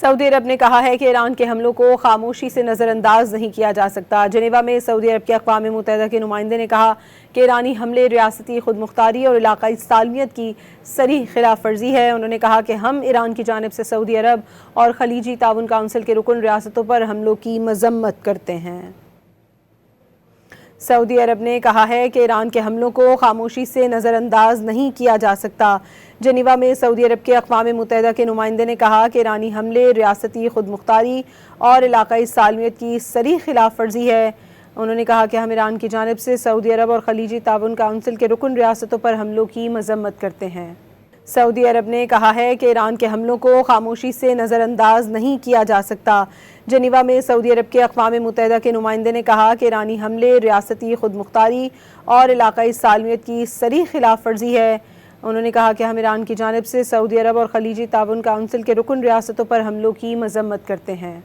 سعودی عرب نے کہا ہے کہ ایران کے حملوں کو خاموشی سے نظر انداز نہیں کیا جا سکتا۔ جنیوا میں سعودی عرب کے اقوام متحدہ کے نمائندے نے کہا کہ ایرانی حملے ریاستی خود مختاری اور علاقائی سالمیت کی صریح خلاف ورزی ہے۔ انہوں نے کہا کہ ہم ایران کی جانب سے سعودی عرب اور خلیجی تعاون کونسل کے رکن ریاستوں پر حملوں کی مذمت کرتے ہیں۔ سعودی عرب نے کہا ہے کہ ایران کے حملوں کو خاموشی سے نظر انداز نہیں کیا جا سکتا۔ جنیوا میں سعودی عرب کے اقوام متحدہ کے نمائندے نے کہا کہ ایرانی حملے ریاستی خود مختاری اور علاقائی سالمیت کی صریح خلاف ورزی ہے۔ انہوں نے کہا کہ ہم ایران کی جانب سے سعودی عرب اور خلیجی تعاون کونسل کے رکن ریاستوں پر حملوں کی مذمت کرتے ہیں۔ سعودی عرب نے کہا ہے کہ ایران کے حملوں کو خاموشی سے نظر انداز نہیں کیا جا سکتا۔ جنیوا میں سعودی عرب کے اقوام متحدہ کے نمائندے نے کہا کہ ایرانی حملے ریاستی خود مختاری اور علاقائی سالمیت کی صریح خلاف ورزی ہے۔ انہوں نے کہا کہ ہم ایران کی جانب سے سعودی عرب اور خلیجی تعاون کونسل کے رکن ریاستوں پر حملوں کی مذمت کرتے ہیں۔